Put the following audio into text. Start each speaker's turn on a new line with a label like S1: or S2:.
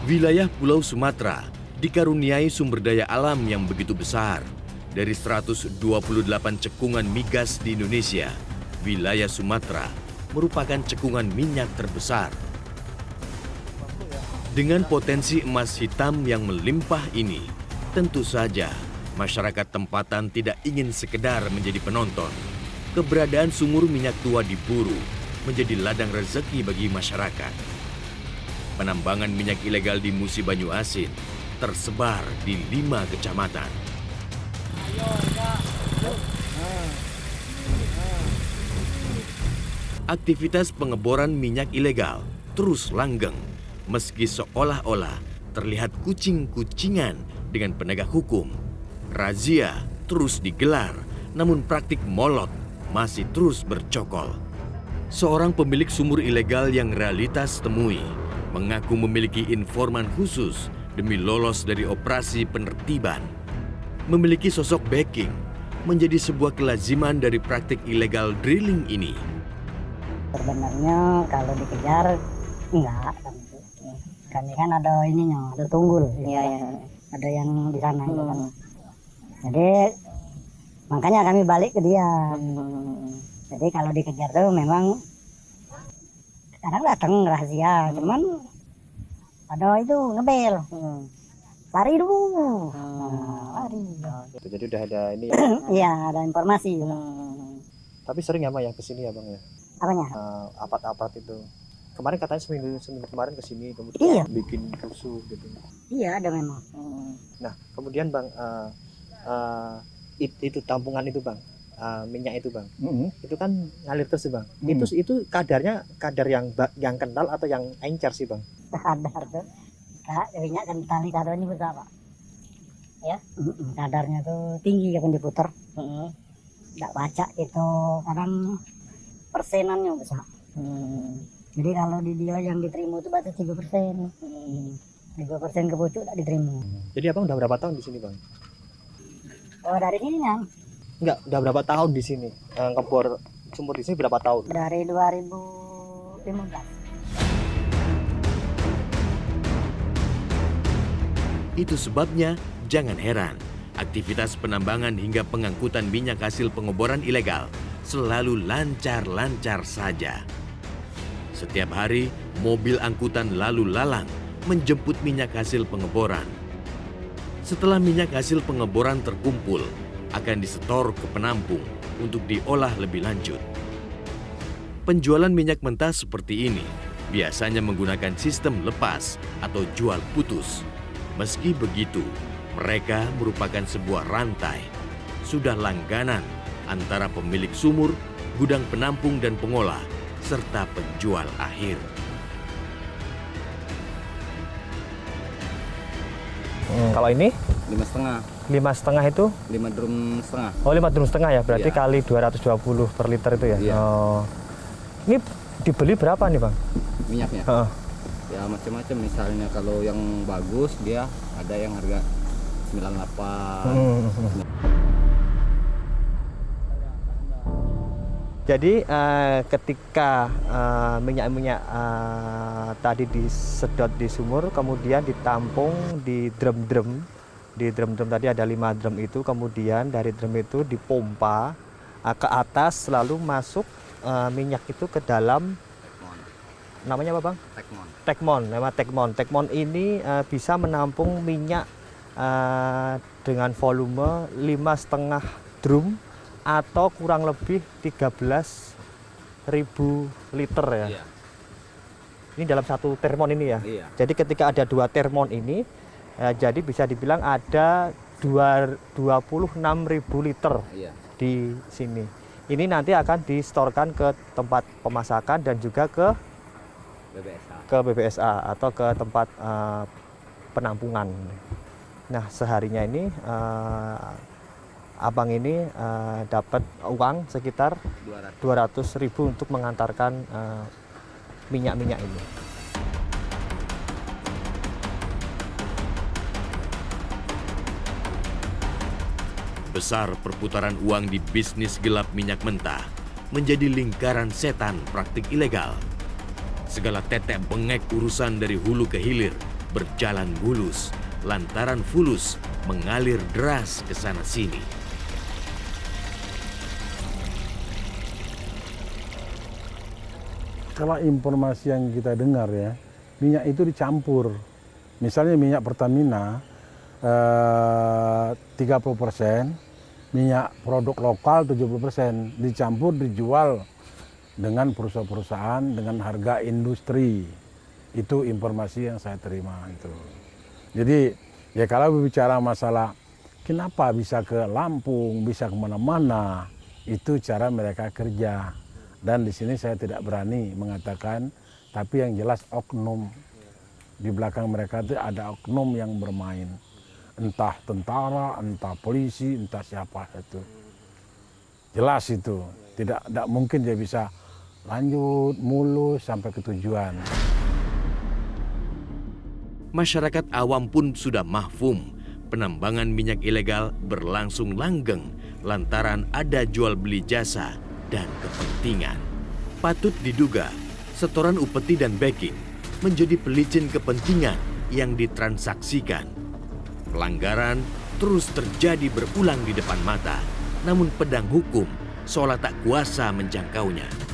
S1: Wilayah Pulau Sumatera dikaruniai sumber daya alam yang begitu besar. Dari 128 cekungan migas di Indonesia, wilayah Sumatera merupakan cekungan minyak terbesar. Dengan potensi emas hitam yang melimpah ini, tentu saja masyarakat tempatan tidak ingin sekedar menjadi penonton. Keberadaan sumur minyak tua di Buru menjadi ladang rezeki bagi masyarakat. Penambangan minyak ilegal di Musi Banyu Asin tersebar di 5 kecamatan. Aktivitas pengeboran minyak ilegal terus langgeng, meski seolah-olah terlihat kucing-kucingan dengan penegak hukum. Razia terus digelar, namun praktik molot masih terus bercokol. Seorang pemilik sumur ilegal yang realitas temui mengaku memiliki informan khusus demi lolos dari operasi penertiban. Memiliki sosok backing menjadi sebuah kelaziman dari praktik ilegal drilling ini.
S2: Sebenarnya kalau dikejar enggak, kami kan ada ininya, ada tunggul, ya. Ada yang di sana itu kan. Jadi makanya kami balik ke dia. Jadi kalau dikejar tuh memang kadang datang rahasia, cuman ada itu ngebel, lari dulu, lari.
S3: Jadi udah ada ini.
S2: Iya, ada informasi.
S3: Tapi sering ya Mak yang kesini ya Bang ya?
S2: Apanya?
S3: Aparat itu. Kemarin katanya seminggu kemarin kesini kemudian
S2: Iya.
S3: bikin rusuh gitu.
S2: Iya, ada memang.
S3: Nah kemudian Bang, itu tampungan itu Bang, minyak itu Bang, itu kan ngalir terus Bang. Itu kadar yang kental atau yang encer sih Bang?
S2: Kadar tuh, minyak kental kadar ini besar Pak. Ya, kadarnya tuh tinggi kan diputar. Nggak baca itu kadang persenannya besar. Jadi kalau di dia yang diterima itu batas 3%. 3% ke pucuk tak diterima.
S3: Jadi Abang udah berapa tahun di sini Bang?
S2: Oh, dari sini kan?
S3: Enggak, udah berapa tahun di sini? Ngebor sumur di sini berapa tahun?
S2: Dari 2015.
S1: Itu sebabnya jangan heran, aktivitas penambangan hingga pengangkutan minyak hasil pengeboran ilegal selalu lancar-lancar saja. Setiap hari, mobil angkutan lalu lalang menjemput minyak hasil pengeboran. Setelah minyak hasil pengeboran terkumpul, akan disetor ke penampung untuk diolah lebih lanjut. Penjualan minyak mentah seperti ini biasanya menggunakan sistem lepas atau jual putus. Meski begitu, mereka merupakan sebuah rantai, sudah langganan antara pemilik sumur, gudang penampung dan pengolah, serta penjual akhir.
S3: Kalau ini
S4: 5,5.
S3: 5,5 itu?
S4: 5 drum setengah.
S3: Oh 5 drum setengah ya, berarti
S4: Iya.
S3: kali 220 per liter itu ya?
S4: Iya.
S3: Oh. Ini dibeli berapa nih Bang?
S4: Minyaknya. Ya macam-macam, misalnya kalau yang bagus dia ada yang harga 98.
S3: Jadi ketika minyak-minyak tadi disedot di sumur, kemudian ditampung di drum-drum. Di drum-drum tadi ada 5 drum itu, kemudian dari drum itu dipompa ke atas, lalu masuk minyak itu ke dalam. Namanya apa Bang? Tekmon. Nama Tekmon. Tekmon ini bisa menampung minyak dengan volume 5,5 drum atau kurang lebih 13.000 liter ya.
S4: Iya.
S3: Ini dalam satu termon ini ya.
S4: Iya.
S3: Jadi ketika ada 2 termon ini, jadi bisa dibilang ada 26.000 liter
S4: Iya.
S3: di sini. Ini nanti akan distorkan ke tempat pemasakan dan juga ke BBSA atau ke tempat penampungan. Nah seharinya ini abang ini dapat uang sekitar 200.000 untuk mengantarkan minyak-minyak ini.
S1: Besar perputaran uang di bisnis gelap minyak mentah menjadi lingkaran setan praktik ilegal. Segala tetek bengek urusan dari hulu ke hilir berjalan mulus lantaran fulus mengalir deras ke sana sini.
S5: Kalau informasi yang kita dengar ya, minyak itu dicampur. Misalnya minyak Pertamina 30%, minyak produk lokal 70%, dicampur dijual dengan perusahaan-perusahaan dengan harga industri. Itu informasi yang saya terima itu. Jadi ya kalau berbicara masalah kenapa bisa ke Lampung, bisa kemana-mana, itu cara mereka kerja. Dan di sini saya tidak berani mengatakan, tapi yang jelas oknum. Di belakang mereka itu ada oknum yang bermain. Entah tentara, entah polisi, entah siapa itu. Jelas itu. Tidak mungkin dia bisa lanjut, mulus, sampai ke tujuan.
S1: Masyarakat awam pun sudah mahfum penambangan minyak ilegal berlangsung langgeng lantaran ada jual beli jasa dan kepentingan. Patut diduga setoran upeti dan backing menjadi pelicin kepentingan yang ditransaksikan. Pelanggaran terus terjadi berulang di depan mata, namun pedang hukum seolah tak kuasa menjangkaunya.